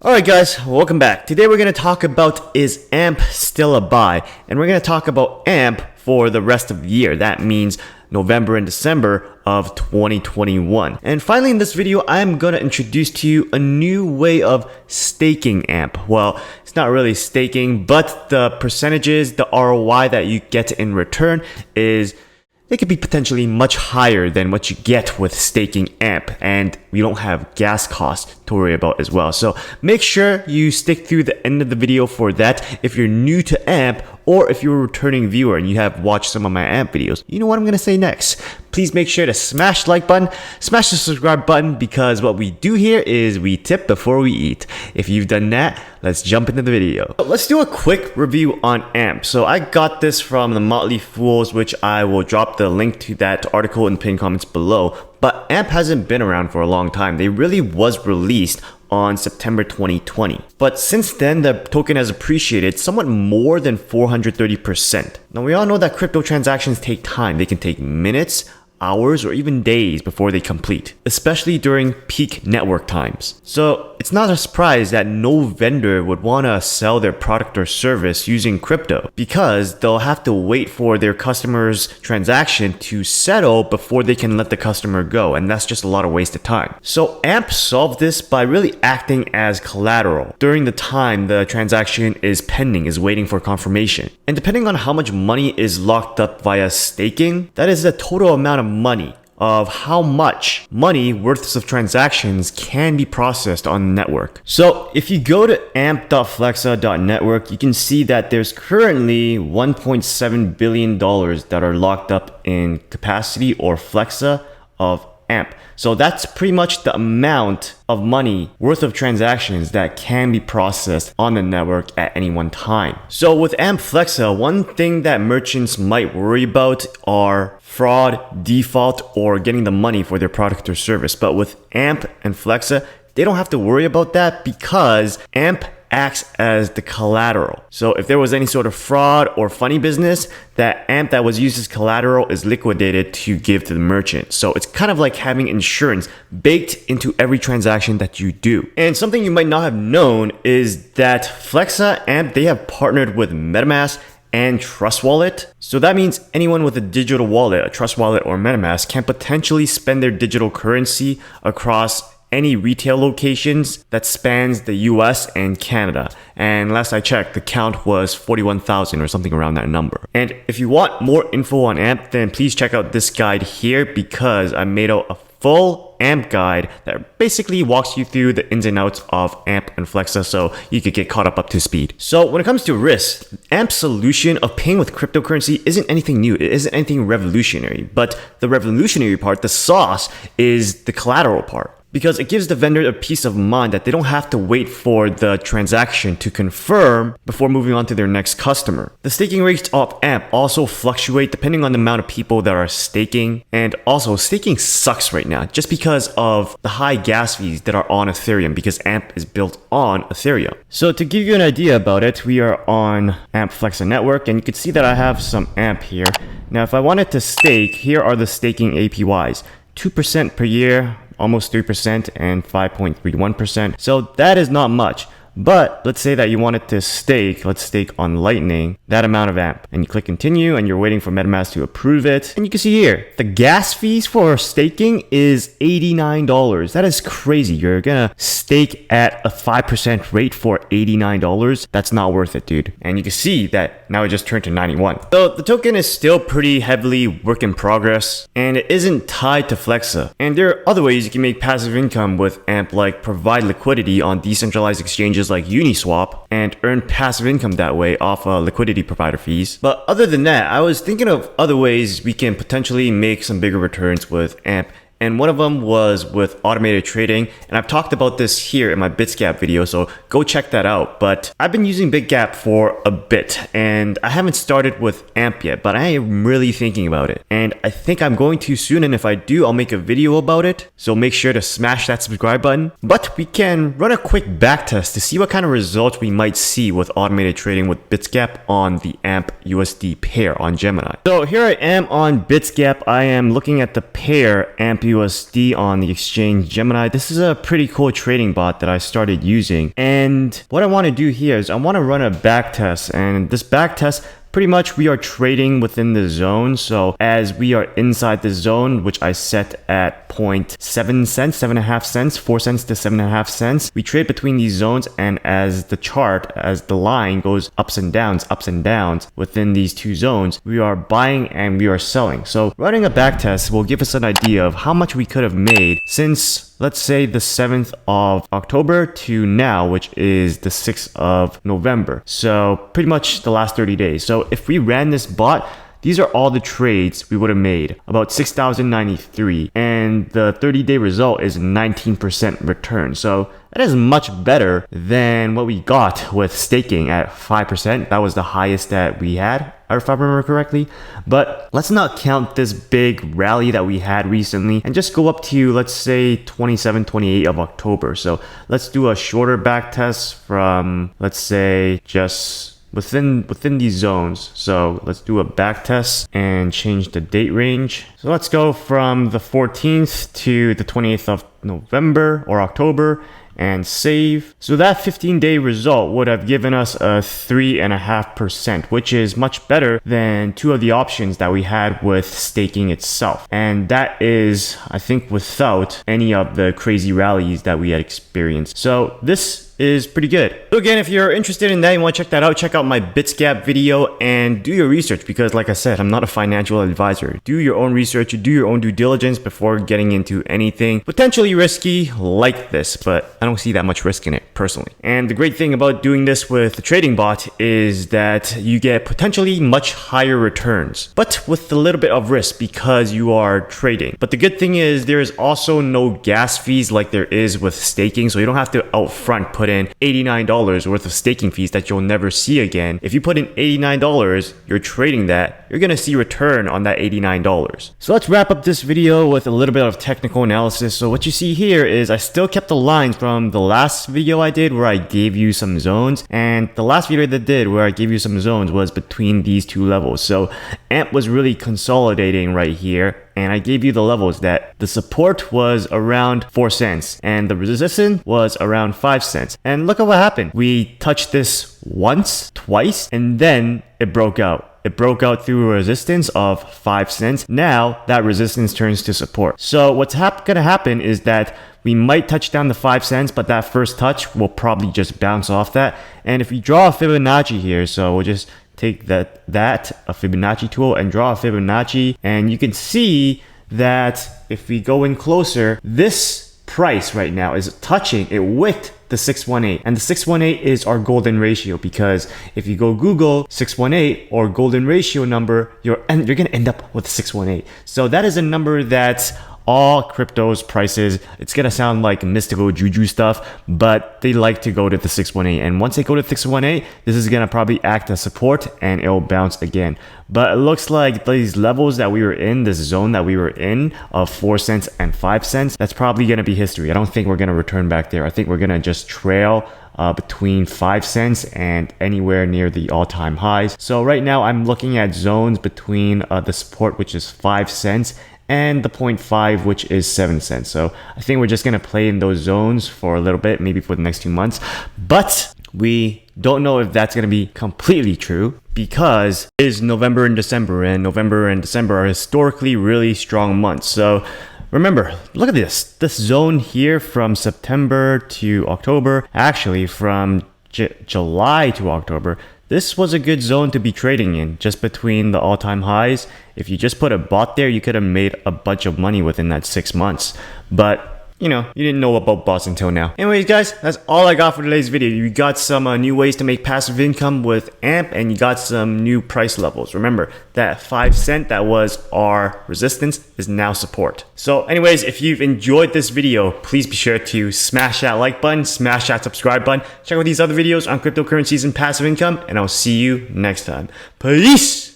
Alright guys, welcome back. Today we're going to talk about is AMP still a buy? And we're going to talk about AMP for the rest of the year. That means November and December of 2021. And finally in this video, I'm going to introduce to you a new way of staking AMP. Well, it's not really staking, but the percentages, the ROI that you get in return it could be potentially much higher than what you get with staking AMP, and we don't have gas costs to worry about as well. So make sure you stick through the end of the video for that. If you're new to AMP, or if you're a returning viewer and you have watched some of my AMP videos, you know what I'm going to say next. Please make sure to smash the like button, smash the subscribe button, because what we do here is we tip before we eat. If you've done that, let's jump into the video. Let's do a quick review on AMP. So I got this from the Motley Fools, which I will drop the link to that article in the pinned comments below. But AMP hasn't been around for a long time. They really was released on September 2020. But since then, the token has appreciated somewhat more than 430%. Now, we all know that crypto transactions take time. They can take minutes, hours, or even days before they complete, especially during peak network times. So it's not a surprise that no vendor would want to sell their product or service using crypto, because they'll have to wait for their customer's transaction to settle before they can let the customer go, and that's just a lot of wasted time. So AMP solved this by really acting as collateral during the time the transaction is pending, is waiting for confirmation. And depending on how much money is locked up via staking, that is the total amount of money of how much money worth of transactions can be processed on the network. So if you go to amp.flexa.network, you can see that there's currently $1.7 billion that are locked up in capacity or Flexa of AMP. So that's pretty much the amount of money worth of transactions that can be processed on the network at any one time. So with AMP Flexa, one thing that merchants might worry about are fraud, default, or getting the money for their product or service. But with AMP and Flexa, they don't have to worry about that because AMP acts as the collateral. So if there was any sort of fraud or funny business, that AMP that was used as collateral is liquidated to give to the merchant. So it's kind of like having insurance baked into every transaction that you do. And something you might not have known is that Flexa AMP, they have partnered with MetaMask and Trust Wallet. So that means anyone with a digital wallet, a Trust Wallet or MetaMask, can potentially spend their digital currency across any retail locations that spans the US and Canada. And last I checked, the count was 41,000 or something around that number. And if you want more info on AMP, then please check out this guide here, because I made out a full AMP guide that basically walks you through the ins and outs of AMP and Flexa so you could get caught up to speed. So when it comes to risk, AMP's solution of paying with cryptocurrency isn't anything new. It isn't anything revolutionary. But the revolutionary part, the sauce, is the collateral part, because it gives the vendor a peace of mind that they don't have to wait for the transaction to confirm before moving on to their next customer. The staking rates of AMP also fluctuate depending on the amount of people that are staking. And also, staking sucks right now just because of the high gas fees that are on Ethereum, because AMP is built on Ethereum. So to give you an idea about it, we are on AMP Flexa Network, and you can see that I have some AMP here. Now, if I wanted to stake, here are the staking APYs. 2% per year, almost 3%, and 5.31%. So that is not much. But let's say that you wanted to stake, let's stake on Lightning, that amount of AMP. And you click continue and you're waiting for MetaMask to approve it. And you can see here, the gas fees for staking is $89. That is crazy. You're gonna stake at a 5% rate for $89. That's not worth it, dude. And you can see that now it just turned to 91. So the token is still pretty heavily work in progress, and it isn't tied to Flexa. And there are other ways you can make passive income with AMP, like provide liquidity on decentralized exchanges like Uniswap and earn passive income that way off liquidity provider fees. But other than that, I was thinking of other ways we can potentially make some bigger returns with AMP. And one of them was with automated trading. And I've talked about this here in my Bitsgap video, so go check that out. But I've been using Bitgap for a bit, and I haven't started with AMP yet, but I am really thinking about it. And I think I'm going to soon, and if I do, I'll make a video about it. So make sure to smash that subscribe button. But we can run a quick backtest to see what kind of results we might see with automated trading with Bitsgap on the AMP USD pair on Gemini. So here I am on Bitsgap. I am looking at the pair AMP USD on the exchange Gemini. This is a pretty cool trading bot that I started using. And what I want to do here is I want to run a back test, and this back test, pretty much we are trading within the zone. So as we are inside the zone, which I set at 0.7 cents, 7.5 cents, 4 cents to 7.5 cents, we trade between these zones. And as the chart, as the line goes ups and downs within these two zones, we are buying and we are selling. So running a back test will give us an idea of how much we could have made since, let's say, the 7th of October to now, which is the 6th of November. So pretty much the last 30 days. So if we ran this bot, these are all the trades we would have made, about 6,093, and the 30-day result is 19% return. So that is much better than what we got with staking at 5%. That was the highest that we had, if I remember correctly. But let's not count this big rally that we had recently and just go up to, let's say, 27, 28 of October. So let's do a shorter back test from, let's say, just within these zones. So let's do a back test and change the date range. So let's go from the 14th to the 28th of November or October and save. So that 15-day result would have given us a 3.5%, which is much better than two of the options that we had with staking itself. And that is, I think, without any of the crazy rallies that we had experienced. So this is pretty good. So again, if you're interested in that, you want to check that out, check out my Bitsgap video and do your research, because like I said, I'm not a financial advisor. Do your own research, do your own due diligence before getting into anything potentially risky like this, but I don't see that much risk in it personally. And the great thing about doing this with the trading bot is that you get potentially much higher returns, but with a little bit of risk because you are trading. But the good thing is there is also no gas fees like there is with staking, so you don't have to upfront put in $89 worth of staking fees that you'll never see again. If you put in $89, you're trading that, you're gonna see return on that $89. So let's wrap up this video with a little bit of technical analysis. So what you see here is I still kept the lines from the last video I did where I gave you some zones, and the last video that I did where I gave you some zones was between these two levels. So AMP was really consolidating right here, and I gave you the levels that the support was around 4 cents and the resistance was around 5 cents. And look at what happened. We touched this once, twice, and then it broke out. It broke out through a resistance of 5 cents. Now that resistance turns to support. So what's gonna happen is that we might touch down the 5 cents, but that first touch will probably just bounce off that. And if we draw a Fibonacci here, so we'll just take a Fibonacci tool and draw a Fibonacci, and you can see that if we go in closer, this price right now is touching, it wicked the 618, and the 618 is our golden ratio, because if you go Google 618 or golden ratio number, you're gonna end up with 618. So that is a number that's all cryptos prices. It's gonna sound like mystical juju stuff, but they like to go to the 618, and once they go to 618, this is gonna probably act as support and it'll bounce again. But it looks like these levels that we were in, this zone that we were in of 4 cents and 5 cents, that's probably gonna be history. I don't think we're gonna return back there. I think we're gonna just trail between 5 cents and anywhere near the all-time highs. So right now I'm looking at zones between the support, which is 5 cents, and the 0.5, which is 7 cents. So I think we're just gonna play in those zones for a little bit, maybe for the next 2 months. But we don't know if that's gonna be completely true, because it is November and December, and November and December are historically really strong months. So remember, look at this zone here from September to October, actually from July to October. This was a good zone to be trading in, just between the all-time highs. If you just put a bot there, you could have made a bunch of money within that 6 months. But you know, you didn't know about bots until now. Anyways, guys, that's all I got for today's video. You got some new ways to make passive income with AMP, and you got some new price levels. Remember, that 5 cent that was our resistance is now support. So anyways, if you've enjoyed this video, please be sure to smash that like button, smash that subscribe button. Check out these other videos on cryptocurrencies and passive income, and I'll see you next time. Peace!